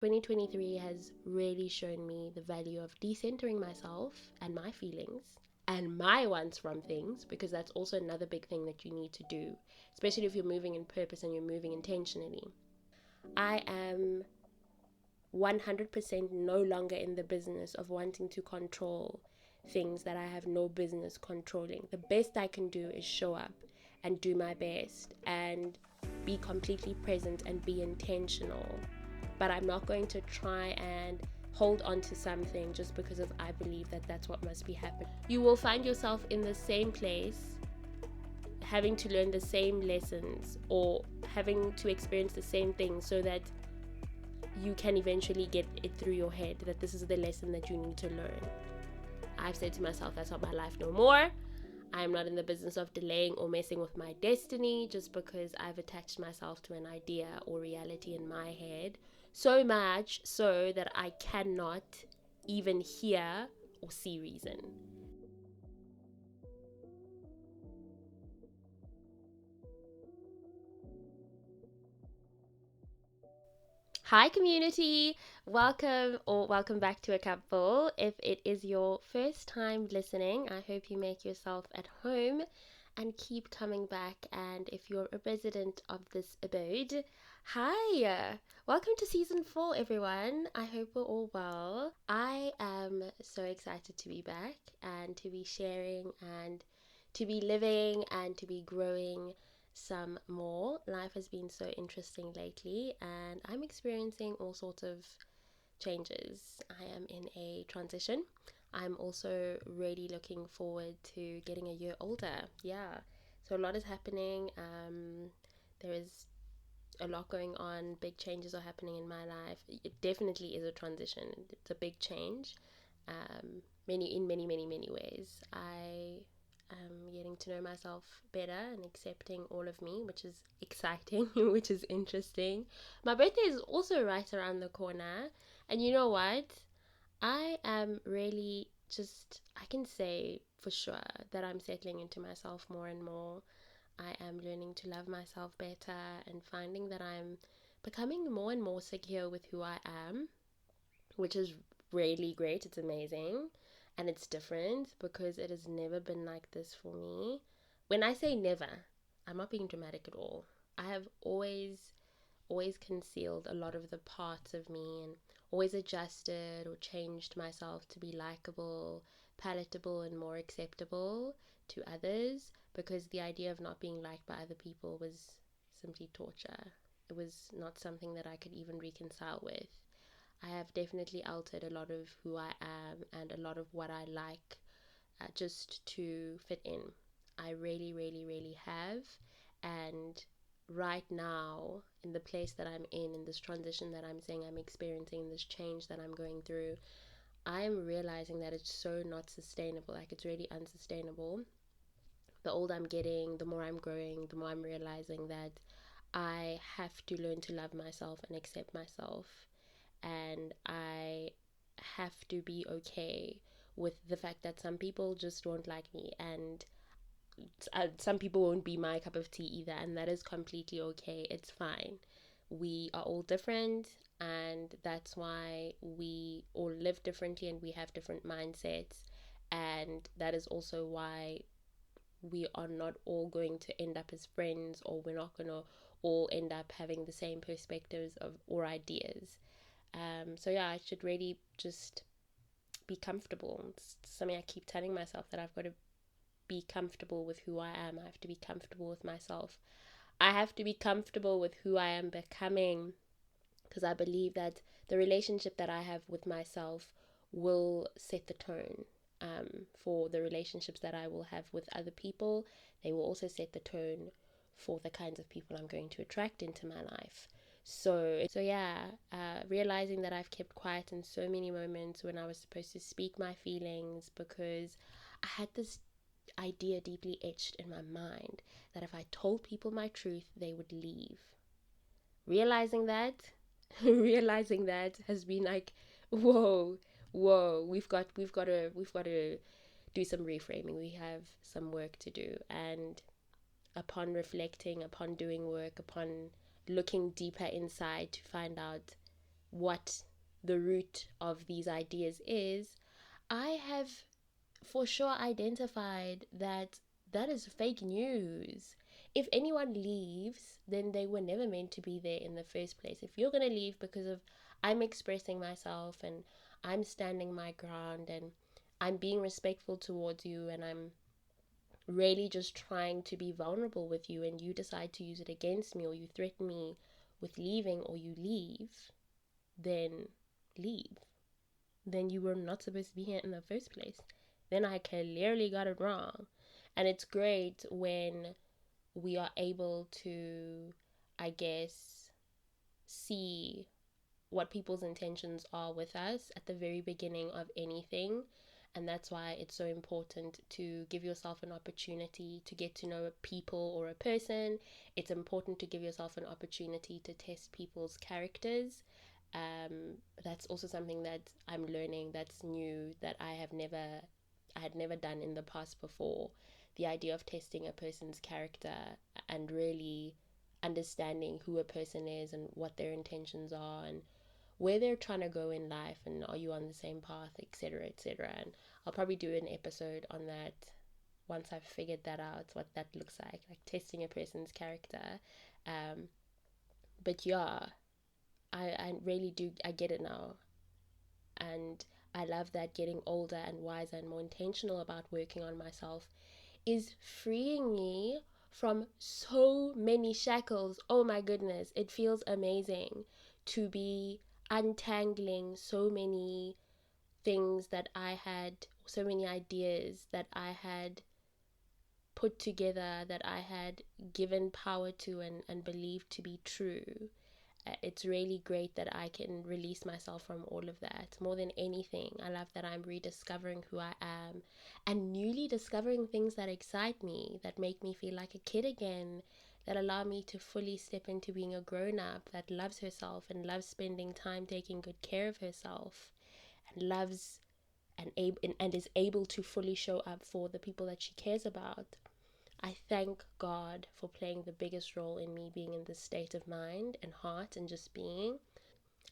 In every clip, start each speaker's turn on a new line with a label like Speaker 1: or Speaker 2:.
Speaker 1: 2023 has really shown me the value of decentering myself and my feelings and my wants from things, because that's also another big thing that you need to do, especially if you're moving in purpose and you're moving intentionally. I am 100% no longer in the business of wanting to control things that I have no business controlling. The best I can do is show up and do my best and be completely present and be intentional. But I'm not going to try and hold on to something just because of I believe that that's what must be happening. You will find yourself in the same place, having to learn the same lessons or having to experience the same things so that you can eventually get it through your head that this is the lesson that you need to learn. I've said to myself, that's not my life no more. I'm not in the business of delaying or messing with my destiny just because I've attached myself to an idea or reality in my head, so much so that I cannot even hear or see reason. Hi community, welcome back to Acupfulll. If it is your first time listening, I hope you make yourself at home and keep coming back. And if you're a resident of this abode, hi, welcome to season 4 everyone. I hope we're all well. I am so excited to be back and to be sharing and to be living and to be growing some more. Life has been so interesting lately and I'm experiencing all sorts of changes. I am in a transition. I'm also really looking forward to getting a year older. Yeah, so a lot is happening. There is a lot going on. Big changes are happening in my life. It definitely is a transition. It's a big change. Many ways. I am getting to know myself better and accepting all of me, which is exciting, which is interesting. My birthday is also right around the corner, and you know what? I am really I can say for sure that I'm settling into myself more and more. I am learning to love myself better and finding that I'm becoming more and more secure with who I am, which is really great. It's amazing and it's different because it has never been like this for me. When I say never, I'm not being dramatic at all. I have always concealed a lot of the parts of me and always adjusted or changed myself to be likable, palatable, and more acceptable to others, because the idea of not being liked by other people was simply torture. It was not something that I could even reconcile with. I have definitely altered a lot of who I am and a lot of what I like just to fit in. I really have. And right now, in the place that I'm in this transition that I'm saying I'm experiencing, this change that I'm going through, I am realizing that it's so not sustainable. Like, it's really unsustainable. The older I'm getting, the more I'm growing, the more I'm realizing that I have to learn to love myself and accept myself, and I have to be okay with the fact that some people just won't like me, and some people won't be my cup of tea either, and that is completely okay. It's fine. We are all different, and that's why we all live differently and we have different mindsets, and that is also why we are not all going to end up as friends, or we're not going to all end up having the same perspectives of or ideas. So yeah, I should really just be comfortable. It's something I keep telling myself, that I've got to be comfortable with who I am. I have to be comfortable with myself. I have to be comfortable with who I am becoming, because I believe that the relationship that I have with myself will set the tone for the relationships that I will have with other people. They will also set the tone for the kinds of people I'm going to attract into my life. So yeah, realizing that I've kept quiet in so many moments when I was supposed to speak my feelings, because I had this idea deeply etched in my mind that if I told people my truth, they would leave. Realizing that, realizing that has been like, whoa, we've got to do some reframing. We have some work to do, and upon reflecting, upon doing work, upon looking deeper inside to find out what the root of these ideas is, I have for sure identified that that is fake news. If anyone leaves, then they were never meant to be there in the first place. If you're going to leave because of I'm expressing myself and I'm standing my ground and I'm being respectful towards you and I'm really just trying to be vulnerable with you, and you decide to use it against me or you threaten me with leaving or you leave, then leave. Then you were not supposed to be here in the first place. Then I clearly got it wrong. And it's great when we are able to, I guess, see what people's intentions are with us at the very beginning of anything. And that's why it's so important to give yourself an opportunity to get to know a people or a person. It's important to give yourself an opportunity to test people's characters. That's also something that I'm learning that's new, that I had never done in the past before. The idea of testing a person's character and really understanding who a person is and what their intentions are and where they're trying to go in life, and are you on the same path, etc., etc. And I'll probably do an episode on that once I've figured that out, what that looks like testing a person's character. But yeah, I really do, I get it now. And I love that getting older and wiser and more intentional about working on myself is freeing me from so many shackles. Oh my goodness, it feels amazing to be untangling so many things that I had, so many ideas that I had put together, that I had given power to and believed to be true. It's really great that I can release myself from all of that. More than anything, I love that I'm rediscovering who I am and newly discovering things that excite me, that make me feel like a kid again, that allow me to fully step into being a grown-up that loves herself and loves spending time taking good care of herself and loves and is able to fully show up for the people that she cares about. I thank God for playing the biggest role in me being in this state of mind and heart and just being.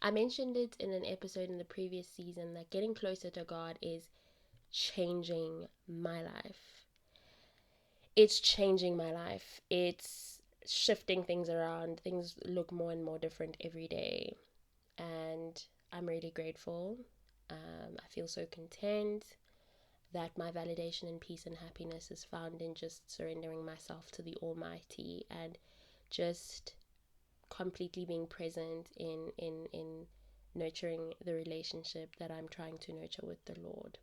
Speaker 1: I mentioned it in an episode in the previous season that getting closer to God is changing my life. It's changing my life. It's shifting things around. Things look more and more different every day. And I'm really grateful. I feel so content that my validation and peace and happiness is found in just surrendering myself to the Almighty and just completely being present in nurturing the relationship that I'm trying to nurture with the Lord.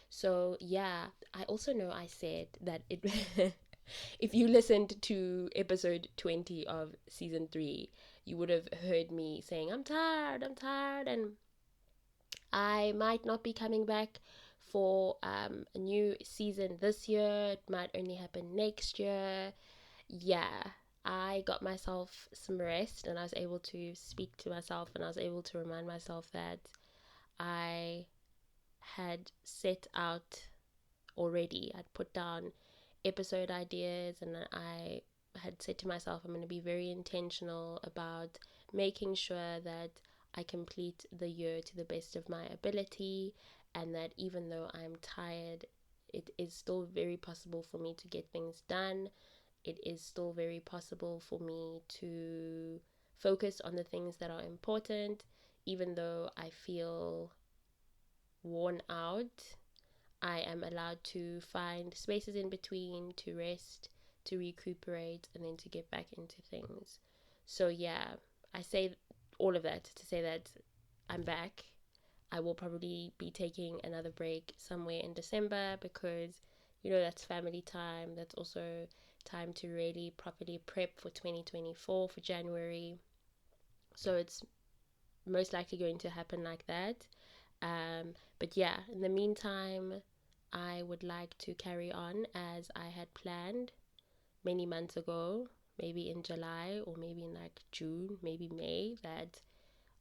Speaker 1: So yeah, I also know I said that it if you listened to episode 20 of season 3, you would have heard me saying I'm tired, and I might not be coming back for a new season this year. It might only happen next year. Yeah, I got myself some rest and I was able to speak to myself and I was able to remind myself that I had set out already. I'd put down episode ideas and I had said to myself, I'm going to be very intentional about making sure that I complete the year to the best of my ability, and that even though I'm tired, it is still very possible for me to get things done. It is still very possible for me to focus on the things that are important, even though I feel worn out. I am allowed to find spaces in between to rest, to recuperate, and then to get back into things. So, yeah, I say all of that to say that I'm back. I will probably be taking another break somewhere in December because, that's family time. That's also time to really properly prep for 2024 for January. So, it's most likely going to happen like that. But yeah, in the meantime, I would like to carry on as I had planned many months ago, maybe in July or maybe in like June, maybe May, that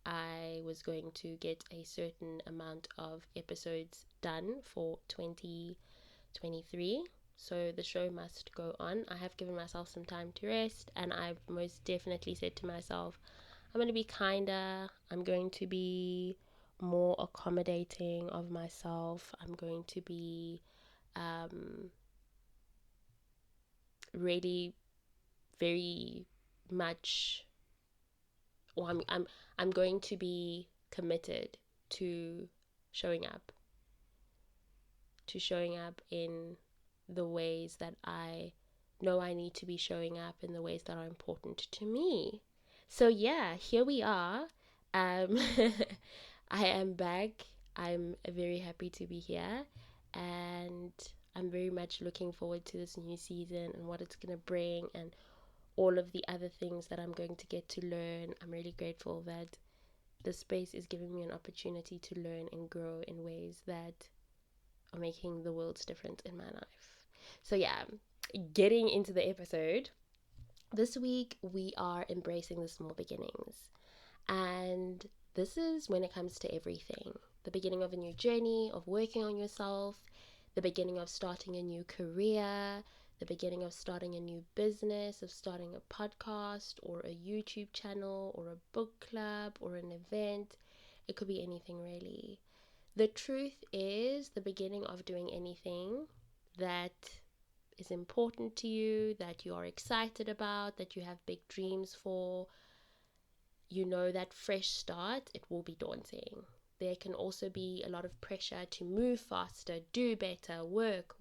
Speaker 1: I was going to get a certain amount of episodes done for 2023. So the show must go on. I have given myself some time to rest, and I've most definitely said to myself, I'm going to be kinder. I'm going to be more accommodating of myself. I'm going to be really very much, or I'm going to be committed to showing up, in the ways that I know I need to be showing up, in the ways that are important to me. So yeah, here we are. Um, I am back. I'm very happy to be here, and I'm very much looking forward to this new season and what it's going to bring, and all of the other things that I'm going to get to learn. I'm really grateful that this space is giving me an opportunity to learn and grow in ways that are making the world's difference in my life. So yeah, getting into the episode. This week we are embracing the small beginnings. And this is when it comes to everything. The beginning of a new journey, of working on yourself, the beginning of starting a new career, the beginning of starting a new business, of starting a podcast or a YouTube channel or a book club or an event. It could be anything really. The truth is, the beginning of doing anything that is important to you, that you are excited about, that you have big dreams for, that fresh start, it will be daunting. There can also be a lot of pressure to move faster, do better, work,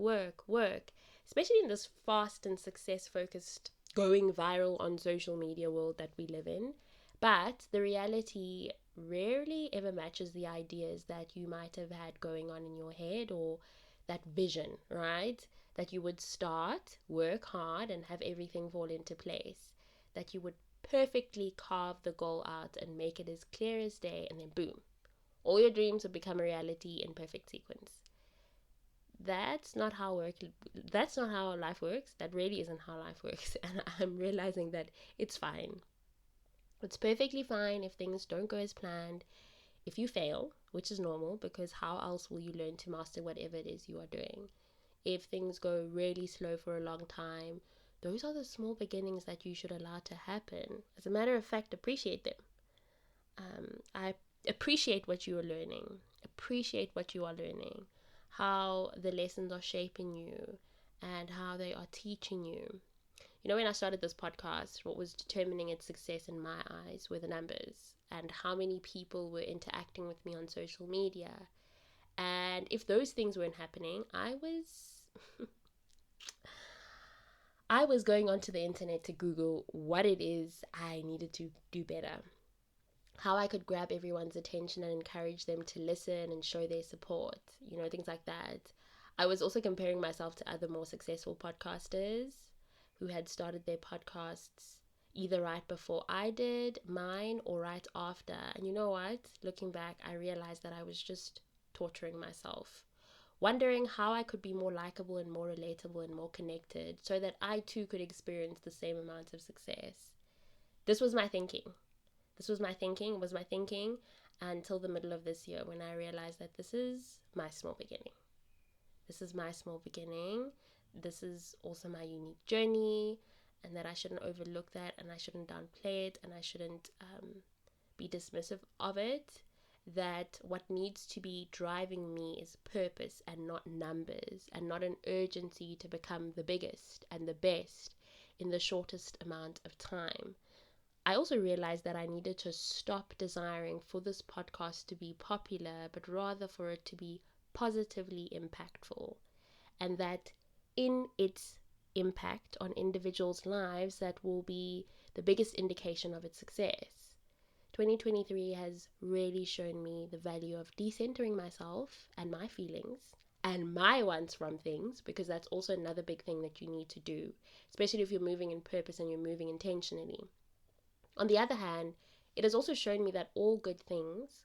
Speaker 1: especially in this fast and success focused, going viral on social media world that we live in. But the reality rarely ever matches the ideas that you might have had going on in your head, or that vision, right? That you would start, work hard, and have everything fall into place. That you would perfectly carve the goal out and make it as clear as day, and then boom, all your dreams will become a reality in perfect sequence. That's not how life works. That really isn't how life works. And I'm realizing that it's fine. It's perfectly fine if things don't go as planned, if you fail, which is normal, because how else will you learn to master whatever it is you are doing? If things go really slow for a long time, those are the small beginnings that you should allow to happen. As a matter of fact, appreciate them. I appreciate what you are learning. Appreciate what you are learning. How the lessons are shaping you and how they are teaching you. When I started this podcast, what was determining its success in my eyes were the numbers and how many people were interacting with me on social media. And if those things weren't happening, I was going onto the internet to Google what it is I needed to do better, how I could grab everyone's attention and encourage them to listen and show their support, things like that. I was also comparing myself to other more successful podcasters who had started their podcasts either right before I did mine or right after. And you know what? Looking back, I realized that I was just torturing myself, wondering how I could be more likable and more relatable and more connected so that I too could experience the same amount of success. This was my thinking. Until the middle of this year, when I realized that this is my small beginning. This is also my unique journey, and that I shouldn't overlook that, and I shouldn't downplay it, and I shouldn't be dismissive of it. That what needs to be driving me is purpose and not numbers, and not an urgency to become the biggest and the best in the shortest amount of time. I also realized that I needed to stop desiring for this podcast to be popular, but rather for it to be positively impactful. And that in its impact on individuals' lives, that will be the biggest indication of its success. 2023 has really shown me the value of decentering myself and my feelings and my wants from things, because that's also another big thing that you need to do, especially if you're moving in purpose and you're moving intentionally. On the other hand, it has also shown me that all good things,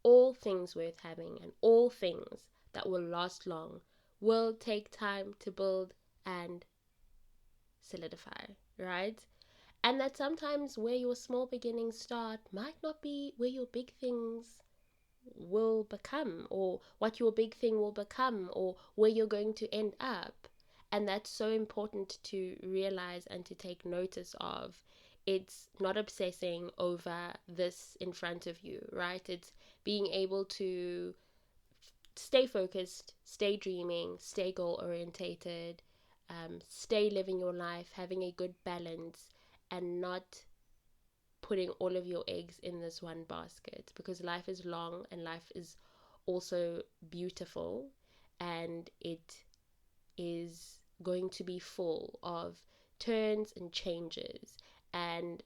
Speaker 1: all things worth having, and all things that will last long will take time to build and solidify, right? And that sometimes where your small beginnings start might not be where your big things will become, or what your big thing will become, or where you're going to end up. And that's so important to realize and to take notice of it's not obsessing over this in front of you, right? It's being able to stay focused, stay dreaming, stay goal orientated, stay living your life, having a good balance, and not putting all of your eggs in this one basket, because life is long and life is also beautiful, and it is going to be full of turns and changes. And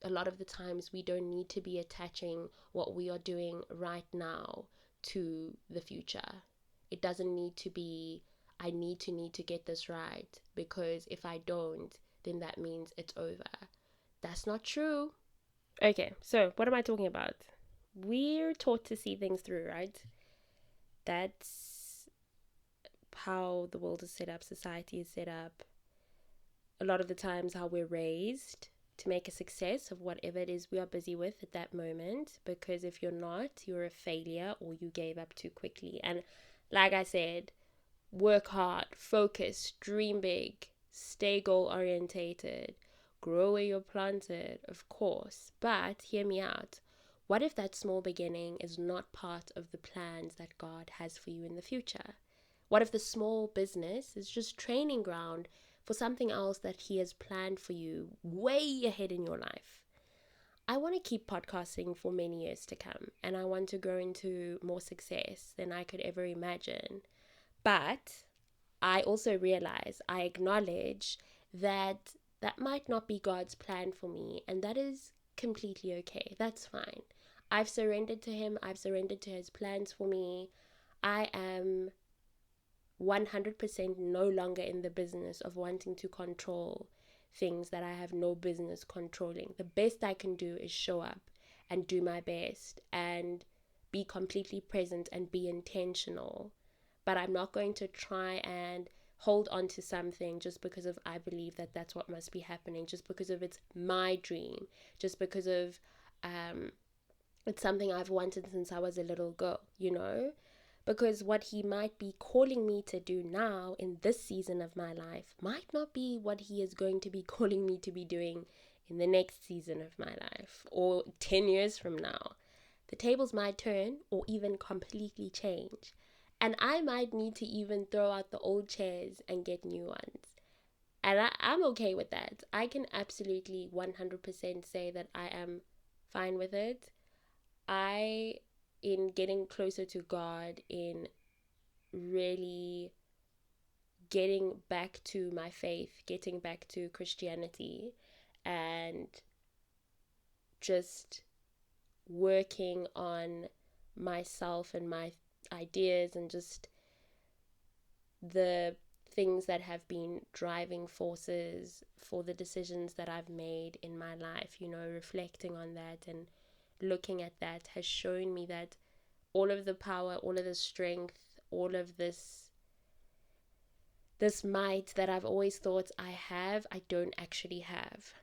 Speaker 1: a lot of the times we don't need to be attaching what we are doing right now to the future. It doesn't need to be, I need to get this right, because if I don't, then that means it's over. That's not true. Okay, so what am I talking about? We're taught to see things through, right? That's how the world is set up, society is set up. A lot of the times, how we're raised to make a success of whatever it is we are busy with at that moment, because if you're not, you're a failure or you gave up too quickly. And like I said, work hard, focus, dream big, stay goal orientated, grow where you're planted, of course. But hear me out. What if that small beginning is not part of the plans that God has for you in the future? What if the small business is just training ground for something else that He has planned for you way ahead in your life? I want to keep podcasting for many years to come, and I want to grow into more success than I could ever imagine. But I also realize, I acknowledge that that might not be God's plan for me, and that is completely okay. That's fine. I've surrendered to Him. I've surrendered to His plans for me. I am 100% no longer in the business of wanting to control things that I have no business controlling. The best I can do is show up and do my best and be completely present and be intentional. But I'm not going to try and hold on to something just because of I believe that that's what must be happening, just because of it's my dream, just because of it's something I've wanted since I was a little girl, you know? Because what He might be calling me to do now in this season of my life might not be what He is going to be calling me to be doing in the next season of my life or 10 years from now. The tables might turn or even completely change. And I might need to even throw out the old chairs and get new ones. And I'm okay with that. I can absolutely 100% say that I am fine with it. In getting closer to God, in really getting back to my faith, getting back to Christianity, and just working on myself and my ideas and just the things that have been driving forces for the decisions that I've made in my life, reflecting on that and looking at that has shown me that all of the power, all of the strength, all of this might that I've always thought I have, I don't actually have.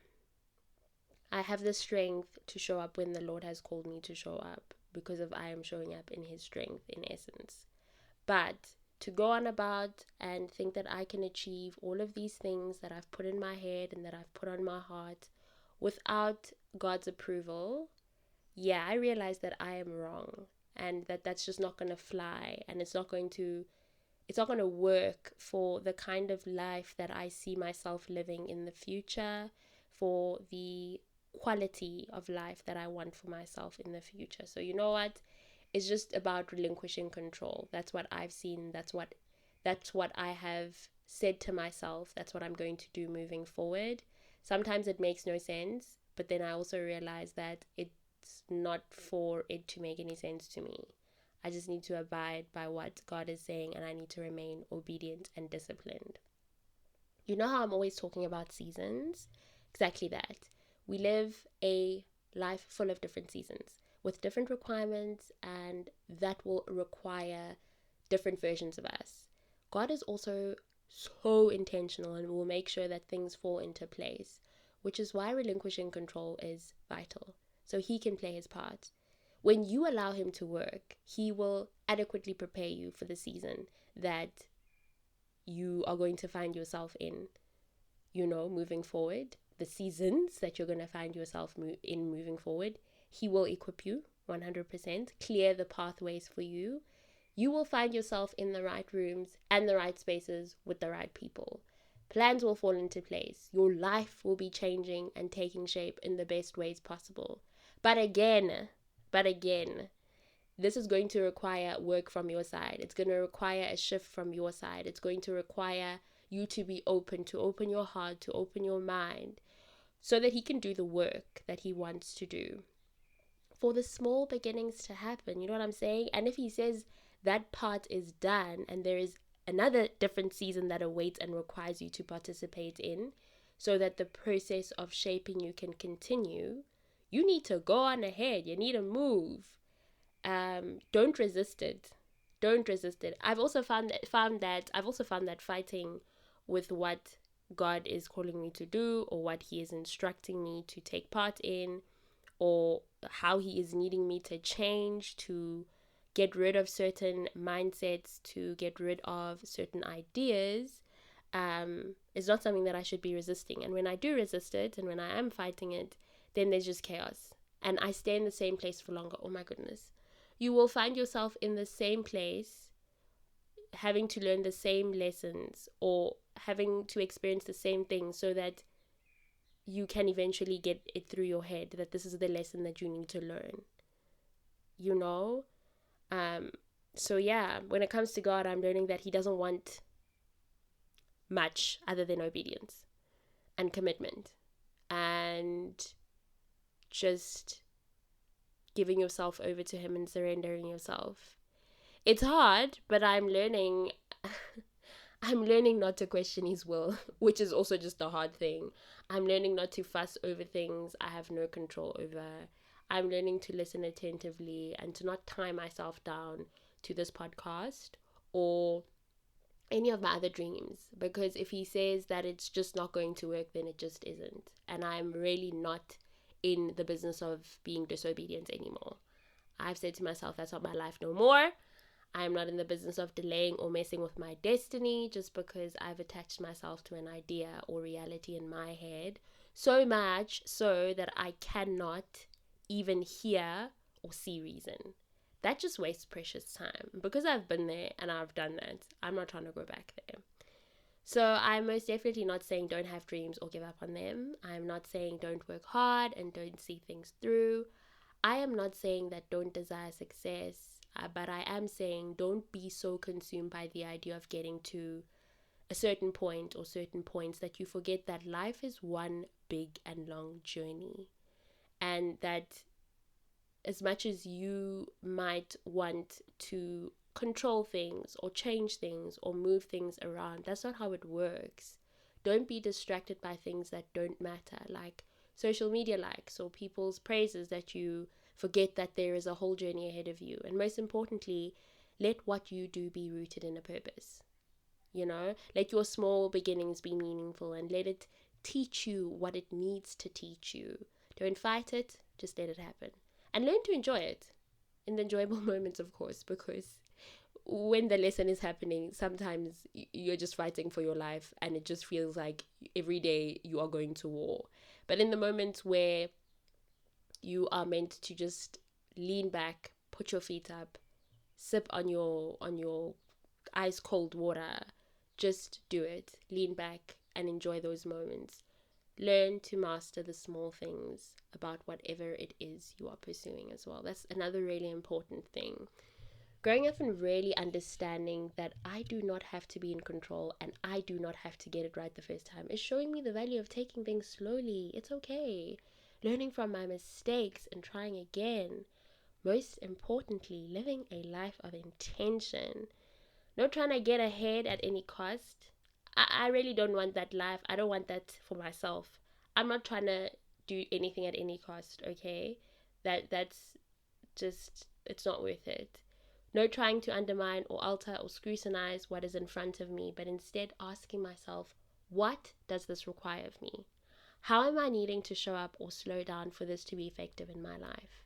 Speaker 1: I have the strength to show up when the Lord has called me to show up, because of I am showing up in His strength, in essence. But to go on about and think that I can achieve all of these things that I've put in my head and that I've put on my heart without God's approval, yeah, I realize that I am wrong, and that's just not going to fly, and it's not going to work for the kind of life that I see myself living in the future, for the quality of life that I want for myself in the future. So you know what? It's just about relinquishing control. That's what I've seen. That's what I have said to myself. That's what I'm going to do moving forward. Sometimes it makes no sense, but then I also realize that it's not for it to make any sense to me. I just need to abide by what God is saying, and I need to remain obedient and disciplined. You know how I'm always talking about seasons? Exactly that. We live a life full of different seasons with different requirements, and that will require different versions of us. God is also so intentional and will make sure that things fall into place, which is why relinquishing control is vital, so He can play His part. When you allow Him to work, He will adequately prepare you for the season that you are going to find yourself in, moving forward. the seasons that you're going to find yourself in moving forward. He will equip you 100%, clear the pathways for you. You will find yourself in the right rooms and the right spaces with the right people. Plans will fall into place. Your life will be changing and taking shape in the best ways possible. But again, this is going to require work from your side. It's going to require a shift from your side. It's going to require you to be open, to open your heart, to open your mind, so that he can do the work that he wants to do. For the small beginnings to happen, you know what I'm saying? And if he says that part is done and there is another different season that awaits and requires you to participate in, so that the process of shaping you can continue, you need to go on ahead. You need to move. Don't resist it. Don't resist it. I've also found that fighting with what God is calling me to do, or what he is instructing me to take part in, or how he is needing me to change, to get rid of certain mindsets, to get rid of certain ideas, is not something that I should be resisting. And when I do resist it, and when I am fighting it, then there's just chaos. And I stay in the same place for longer. Oh my goodness. You will find yourself in the same place, having to learn the same lessons, or having to experience the same things, so that you can eventually get it through your head that this is the lesson that you need to learn. You know? So yeah, when it comes to God, I'm learning that he doesn't want much other than obedience and commitment and just giving yourself over to him and surrendering yourself. It's hard, but I'm learning not to question his will, which is also just a hard thing. I'm learning not to fuss over things I have no control over. I'm learning to listen attentively and to not tie myself down to this podcast or any of my other dreams, because if he says that it's just not going to work, then it just isn't. And I'm really not in the business of being disobedient anymore. I've said to myself, that's not my life no more. I'm not in the business of delaying or messing with my destiny just because I've attached myself to an idea or reality in my head, so much so that I cannot even hear or see reason. That just wastes precious time. Because I've been there and I've done that, I'm not trying to go back there. So I'm most definitely not saying don't have dreams or give up on them. I'm not saying don't work hard and don't see things through. I am not saying that don't desire success, but I am saying don't be so consumed by the idea of getting to a certain point or certain points that you forget that life is one big and long journey. And that as much as you might want to control things or change things or move things around, that's not how it works. Don't be distracted by things that don't matter, like social media likes or people's praises, that you forget that there is a whole journey ahead of you. And most importantly, let what you do be rooted in a purpose. Let your small beginnings be meaningful and let it teach you what it needs to teach you. Don't fight it, just let it happen. And learn to enjoy it in the enjoyable moments, of course, because when the lesson is happening, sometimes you're just fighting for your life and it just feels like every day you are going to war. But in the moments where you are meant to just lean back, put your feet up, sip on your ice cold water, just do it. Lean back and enjoy those moments. Learn to master the small things about whatever it is you are pursuing as well. That's another really important thing. Growing up and really understanding that I do not have to be in control and I do not have to get it right the first time is showing me the value of taking things slowly. It's okay. Learning from my mistakes and trying again. Most importantly, living a life of intention. Not trying to get ahead at any cost. I really don't want that life. I don't want that for myself. I'm not trying to do anything at any cost, okay? That's just, it's not worth it. No trying to undermine or alter or scrutinize what is in front of me, but instead asking myself, what does this require of me? How am I needing to show up or slow down for this to be effective in my life?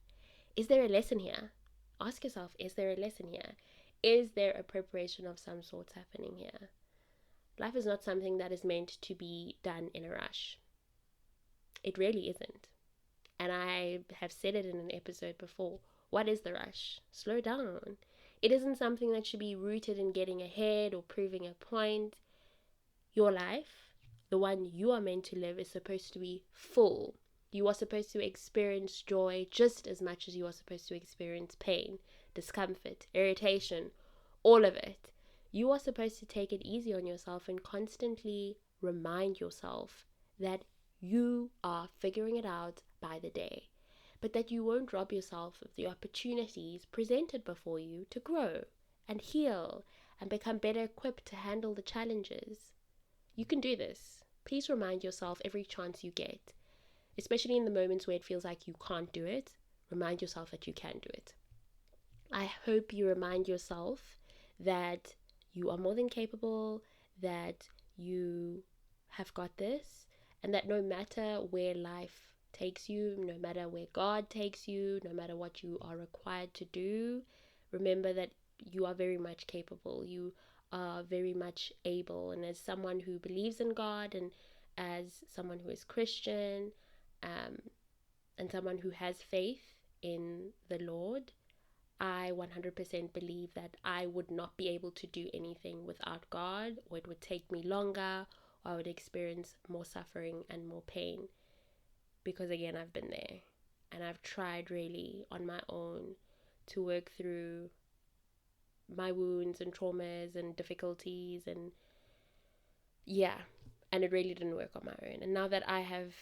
Speaker 1: Is there a lesson here? Ask yourself, is there a lesson here? Is there a preparation of some sort happening here? Life is not something that is meant to be done in a rush. It really isn't. And I have said it in an episode before. What is the rush? Slow down. It isn't something that should be rooted in getting ahead or proving a point. Your life, the one you are meant to live, is supposed to be full. You are supposed to experience joy just as much as you are supposed to experience pain, discomfort, irritation, all of it. You are supposed to take it easy on yourself and constantly remind yourself that you are figuring it out by the day, but that you won't rob yourself of the opportunities presented before you to grow and heal and become better equipped to handle the challenges. You can do this. Please remind yourself every chance you get, especially in the moments where it feels like you can't do it. Remind yourself that you can do it. I hope you remind yourself that you are more than capable, that you have got this, and that no matter where life takes you, no matter where God takes you, no matter what you are required to do, remember that you are very much capable. You are very much able. And as someone who believes in God, and as someone who is Christian, and someone who has faith in the Lord, I 100% believe that I would not be able to do anything without God, or it would take me longer, or I would experience more suffering and more pain. Because again, I've been there, and I've tried really on my own to work through my wounds and traumas and difficulties, and and it really didn't work on my own. And now that I have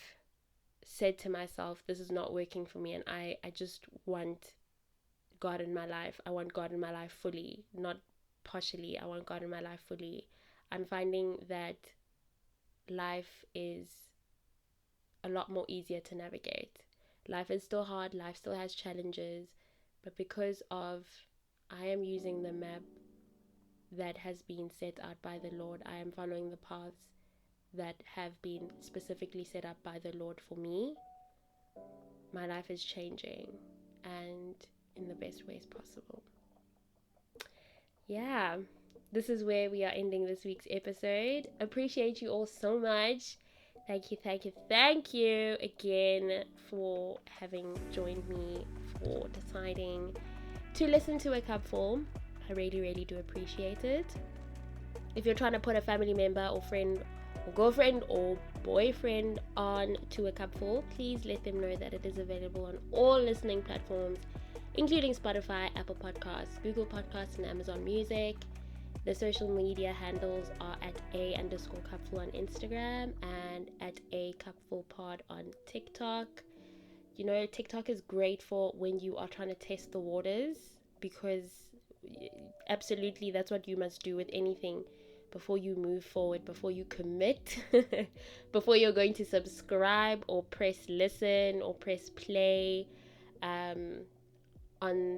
Speaker 1: said to myself, this is not working for me, and I just want God in my life. I want God in my life fully, not partially. I want God in my life fully. I'm finding that life is a lot more easier to navigate. Life is still hard, life still has challenges, but because of I am using the map that has been set out by the Lord, I am following the paths that have been specifically set up by the Lord for me, my life is changing, and in the best ways possible. Yeah, this is where we are ending this week's episode. Appreciate you all so much. Thank you again for having joined me, for deciding to listen to A Cupfulll. I really do appreciate it. If you're trying to put a family member or friend or girlfriend or boyfriend on to A Cupfulll, please let them know that it is available on all listening platforms, including Spotify, Apple Podcasts, Google Podcasts, and Amazon Music. The social media handles are at @a_cupfulll on Instagram and at @acupfulllpod on TikTok. You know, TikTok is great for when you are trying to test the waters, because absolutely that's what you must do with anything before you move forward, before you commit, before you're going to subscribe or press listen or press play on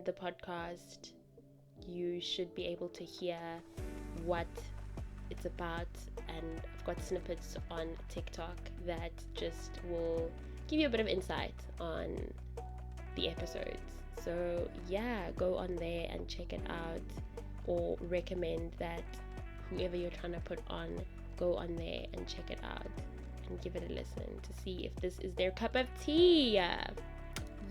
Speaker 1: the podcast. You should be able to hear what it's about, and I've got snippets on TikTok that just will give you a bit of insight on the episodes. So yeah, go on there and check it out, or recommend that whoever you're trying to put on, go on there and check it out and give it a listen to see if this is their cup of tea.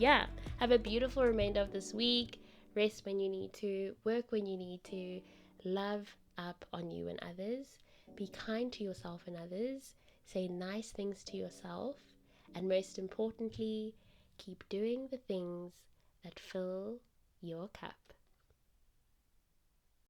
Speaker 1: Yeah, have a beautiful remainder of this week. Rest when you need to, work when you need to, love up on you and others, be kind to yourself and others, say nice things to yourself, and most importantly, keep doing the things that fill your cup.